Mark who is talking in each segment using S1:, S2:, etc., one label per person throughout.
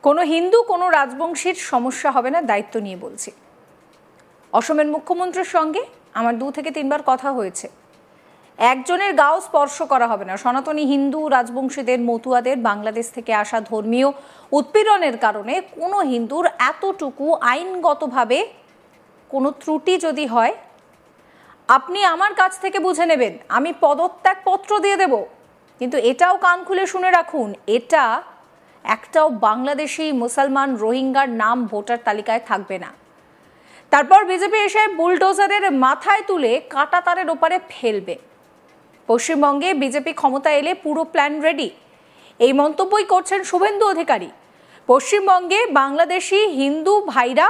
S1: কোনো হিন্দু কোনো রাজবংশীর সমস্যা হবে না, দায়িত্ব নিয়ে বলছি। অসমের মুখ্যমন্ত্রীর সঙ্গে আমার 2 থেকে 3 বার কথা হয়েছে। একজনের গাও স্পর্শ করা হবে না। সনাতনী হিন্দু রাজবংশীদের, মতুয়াদের, বাংলাদেশ থেকে আসা ধর্মীয় উৎপীড়নের কারণে কোনো হিন্দুর এতটুকু আইনগতভাবে কোনো ত্রুটি যদি হয়, আপনি আমার কাছ থেকে বুঝে নেবেন, আমি পদত্যাগপত্র দিয়ে দেব। কিন্তু এটাও কান খুলে শুনে রাখুন, এটা একটাও বাংলাদেশি মুসলমান রোহিঙ্গার নাম ভোটার তালিকায় থাকবে না। তারপর বিজেপি এসে বুলডোজারের মাথায় তুলে কাঁটাতারের ওপারে ফেলবে। পশ্চিমবঙ্গে বিজেপি ক্ষমতা এলে পুরো প্ল্যান রেডি, এই মন্তব্যই করছেন শুভেন্দু অধিকারী। পশ্চিমবঙ্গে বাংলাদেশি হিন্দু ভাইরা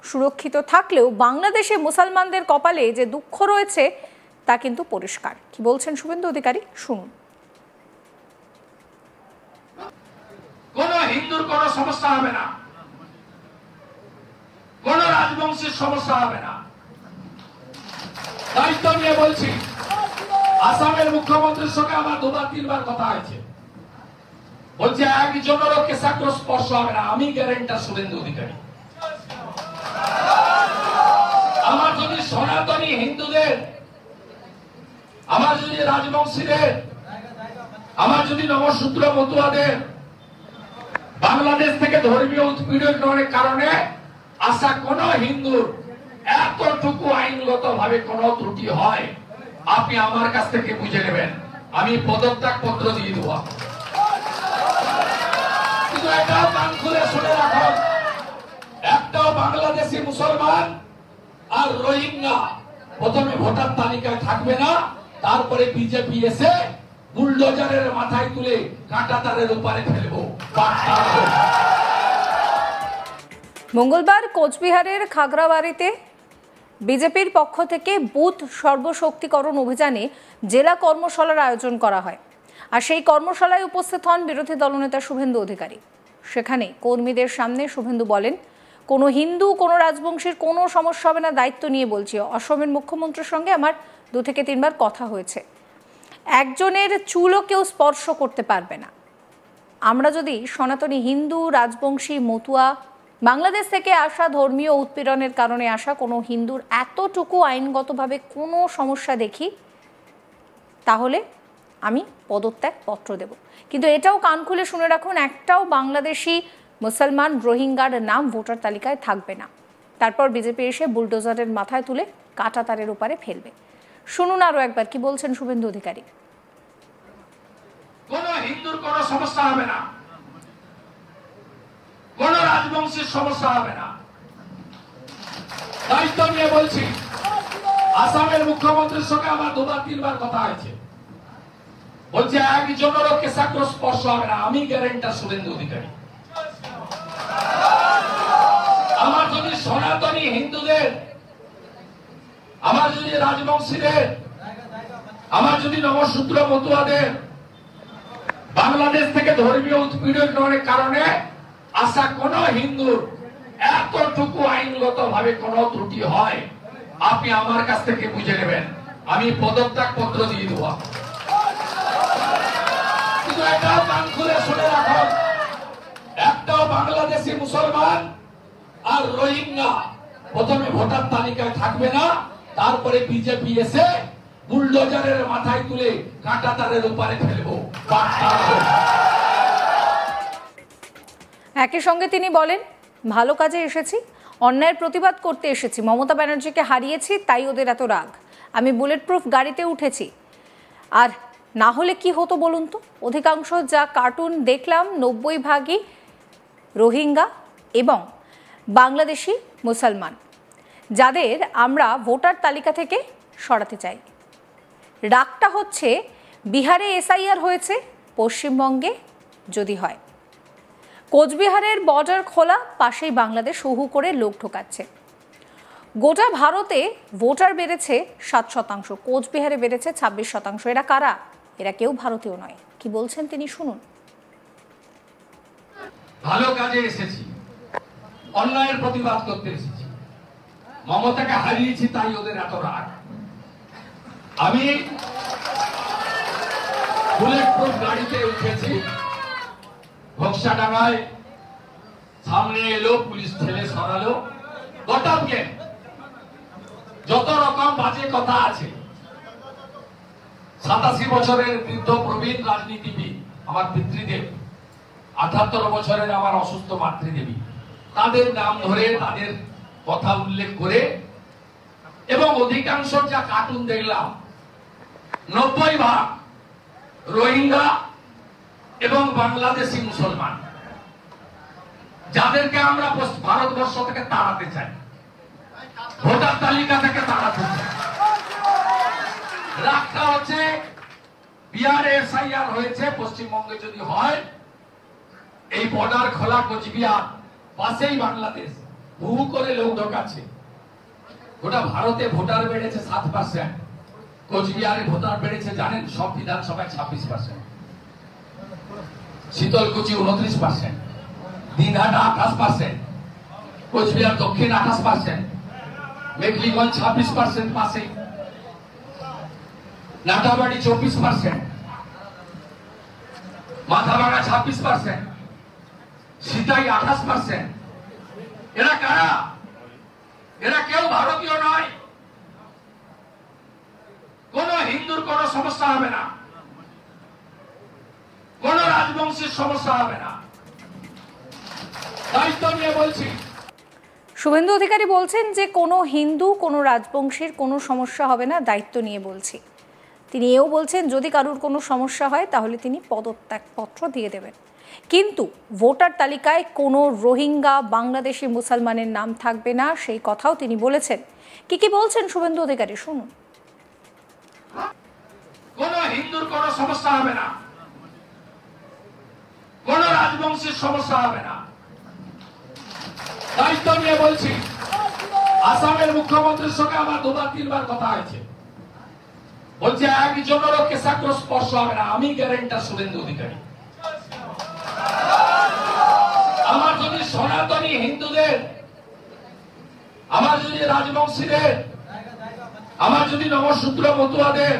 S1: সুরক্ষিত থাকলেও বাংলাদেশে মুসলমানদের কপালে যে দুঃখ রয়েছে তা কিন্তু পরিষ্কার। কি বলছেন শুভেন্দু অধিকারী, শুনুন।
S2: কোন হিন্দুর কোন সমস্যা হবে না, কোন রাজবংশের সমস্যা হবে না, দায়িত্ব নিয়ে বলছি। আসামের মুখ্যমন্ত্রীর সঙ্গে আমার 2-3 বার কথা হয়েছে, বলছে একজনেরও কেশাগ্র স্পর্শ হবে না। আমি গ্যারেন্টার শুভেন্দু অধিকারী। আমার যদি সনাতনী হিন্দুদের, আমার যদি রাজবংশীদের, আমার যদি নবশূদ্র মতুয়াদের, বাংলাদেশ থেকে ধর্মীয় উৎপীড়নের কারণে আসা কোন হিন্দুর এতটুকু আইনগত ভাবে কোন ত্রুটি হয়, আপনি আমার কাছ থেকে বুঝে নেবেন, আমি পদত্যাগ পত্র দিয়ে দেব। কিন্তু এটাও কান খুলে শুনে রাখুন, একটাও বাংলাদেশি মুসলমান আর রোহিঙ্গা প্রথমে ভোটার তালিকায় থাকবে না। তারপরে বিজেপি এসে বুলডোজারের মাথায় তুলে কাঁটাতারের ওপারে ফেলবো।
S1: মঙ্গলবার কোচবিহারের খাগড়াবাড়িতে বিজেপির পক্ষ থেকে বুথ সর্বশক্তিকরণ অভিযানে জেলা কর্মশালার আয়োজন করা হয়। আর সেই কর্মশালায় উপস্থিত হন বিরোধী দলনেতা শুভেন্দু অধিকারী। সেখানে কর্মীদের সামনে শুভেন্দু বলেন, কোনো হিন্দু কোনো রাজবংশীর কোনো সমস্যা হবে না, দায়িত্ব নিয়ে বলছি। অসমের মুখ্যমন্ত্রীর সঙ্গে আমার 2 থেকে 3 বার কথা হয়েছে। একজনের চুলও কেউ স্পর্শ করতে পারবে না। আমরা যদি সনাতনী হিন্দু, রাজবংশী, মতুয়া, বাংলাদেশ থেকে আসা ধর্মীয় উৎপীড়নের কারণে আসা কোনো হিন্দুর এতটুকু আইনগতভাবে কোনো সমস্যা দেখি, তাহলে আমি পদত্যাগ পত্র দেব। কিন্তু এটাও কান খুলে শুনে রাখুন, একটাও বাংলাদেশি মুসলমান রোহিঙ্গার নাম ভোটার তালিকায় থাকবে না। তারপর বিজেপি এসে বুলডোজারের মাথায় তুলে কাঁটাতারের ওপারে ফেলবে। শুনুন আরো একবার কি বলছেন শুভেন্দু অধিকারী।
S2: কোন হিন্দুর কোন সমস্যা হবে না, কোন রাজবংশের সমস্যা হবে না, দায়িত্ব নিয়ে বলছি। আসামের মুখ্যমন্ত্রীর সঙ্গে আমার 2-3 বার কথা হয়েছে, বলছে একজনেরও কেশাগ্র স্পর্শ হবে না। আমি গ্যারেন্টার শুভেন্দু অধিকারী। আমার যদি সনাতনী হিন্দুদের, আমার যদি রাজবংশীদের, আমার যদি নবশূদ্র মতুয়াদের, বাংলাদেশ থেকে ধর্মীয় উৎপীড়নের কারণে আসা কোন হিন্দুর এতটুকু আইনগত ভাবে কোন ত্রুটি হয়, আপনি আমার কাছ থেকে বুঝে নেবেন, আমি পদত্যাগ পত্র দিয়ে দেব। কিন্তু এটাও কান খুলে শুনে রাখুন, একটাও বাংলাদেশি মুসলমান আর রোহিঙ্গা প্রথমে ভোটার তালিকায় থাকবে না। তারপরে বিজেপি এসে বুলডোজারের মাথায় তুলে কাঁটাতারের ওপারে ফেলবো।
S1: একই সঙ্গে তিনি বলেন, ভালো কাজে এসেছি, অন্যায়ের প্রতিবাদ করতে এসেছি। মমতা ব্যানার্জিকে হারিয়েছি, তাই ওদের এত রাগ। আমি বুলেট প্রুফ গাড়িতে উঠেছি। আর না হলে কি হতো বলুন তো? অধিকাংশ যা কার্টুন দেখলাম 90% রোহিঙ্গা এবং বাংলাদেশি মুসলমান, যাদের আমরা ভোটার তালিকা থেকে সরাতে চাই। রাগটা হচ্ছে বিহারে এসআইআর হয়েছে, পশ্চিমবঙ্গে যদি হয়। কোচবিহারের বর্ডার খোলা, পাশেই বাংলাদেশ হু করে লোক ঢোকাচ্ছে। গোটা ভারতে ভোটার বেড়েছে 7%, কোচবিহারে বেড়েছে 26%। এরা কারা? এরা কেউ ভারতীয় নয়। কি বলছেন তিনি, শুনুন।
S2: ভালো কাজে এসেছি, অন্যায়ের প্রতিবাদ করতে এসেছি। মমতাকে হারিয়েছি, তাই ওদের এত রাগ। আমি বুলেট প্রুফ গাড়িতে উঠেছি, ঘোকসাডাঙ্গায় সামনে এলো, পুলিশ ঠেলে সরালো, গোটা গেম। যত রকম বাজে কথা আছে। 87 বছরের বৃদ্ধ প্রবীণ রাজনীতিবিদ আমার পিতৃদেব, 78 বছরের আমার অসুস্থ মাতৃদেবী, তাদের নাম ধরে তাদের কথা উল্লেখ করে এবং অধিকাংশ যা কার্টুন দেখলাম 90% রোহিঙ্গা এবং বাংলাদেশি মুসলমান, যাদেরকে আমরা ভারতবর্ষ থেকে তাড়াতে চাই, ভোটার তালিকা থেকে তাড়াতে চাই। রাগটা হচ্ছে বিহারে এসআইআর হয়েছে, পশ্চিমবঙ্গে যদি হয়, এই বর্ডার খোলা কোচবিহার, পাশেই বাংলাদেশ, হু করে লোক ঢোকাচ্ছে। গোটা ভারতে ভোটার বেড়েছে 7%, কোচবিহারে ভোটার বেড়েছে জানেন সব বিধানসভায় 26%, শীতলকুচি 29%, দিনহাটা 28%, কোচবিহার দক্ষিণ 28%, মেঘলিগঞ্জ 26% পাশে, নাটাবাড়ি 24%, মাথাভাঙা 26%, সিতাই 28%। এরা কারা? এরা কেউ ভারতীয় নয়। কোন হিন্দুর কোন সমস্যা হবে না, কোন রাজবংশের সমস্যা হবে না, দায়িত্ব নিয়ে বলছি।
S1: শুভেন্দু অধিকারী বলছেন যে কোনো হিন্দু কোনো রাজবংশের কোনো সমস্যা হবে না, দায়িত্ব নিয়ে বলছি। তিনি এও বলছেন যদি কারুর কোনো সমস্যা হয় তাহলে তিনি পদত্যাগপত্র দিয়ে দেবেন, কিন্তু ভোটার তালিকায় কোনো রোহিঙ্গা বাংলাদেশি মুসলমানের নাম থাকবে না, সেই কথাও তিনি বলেছেন। কি বলছেন শুভেন্দু অধিকারী শুনুন।
S2: কোন হিন্দুর কোন সমস্যা হবে না, কোন রাজবংশের সমস্যা হবে না, দায়িত্ব নিয়ে বলছি। আসামের মুখ্যমন্ত্রীর সঙ্গে আমার 2-3বার কথা হয়েছে, বলছে একজনেরও কেশাগ্র স্পর্শ হবে না। আমি গ্যারেন্টার শুভেন্দু অধিকারী। আমার যদি সনাতনী হিন্দুদের, আমার যদি রাজবংশীদের, আমার যদি নমশূদ্র মতুয়াদের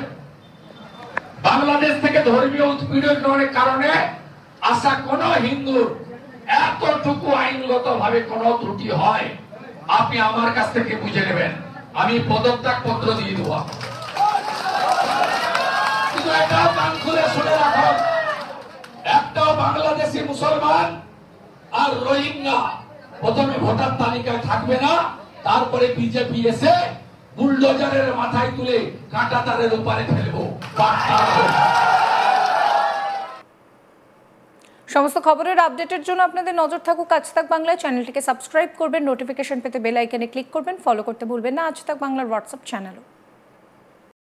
S2: বাংলাদেশ থেকে ধর্মীয় উৎপীড়নের কারণে আসা কোন হিন্দুর এতটুকু আইনগত ভাবে কোন ত্রুটি হয়, আপনি আমার কাছ থেকে বুঝে নেবেন, আমি পদত্যাগ পত্র দিয়ে দেব। কিন্তু এটাও কান খুলে শুনে রাখুন, একটাও বাংলাদেশি মুসলমান আর রোহিঙ্গা প্রথমে ভোটার তালিকায় থাকবে না, তারপরে বিজেপি এসে বুলডোজারের মাথায় তুলে কাঁটা তারের উপরে ফেলবো।
S1: সমস্ত খবরের আপডেটের জন্য আপনাদের নজর থাকুক আজ তাক বাংলায়। চ্যানেলটিকে সাবস্ক্রাইব করবেন, নোটিফিকেশন পেতে বেল আইকনে ক্লিক করবেন, ফলো করতে ভুলবেন না আজ তাক বাংলার হোয়াটসঅ্যাপ চ্যানেলও।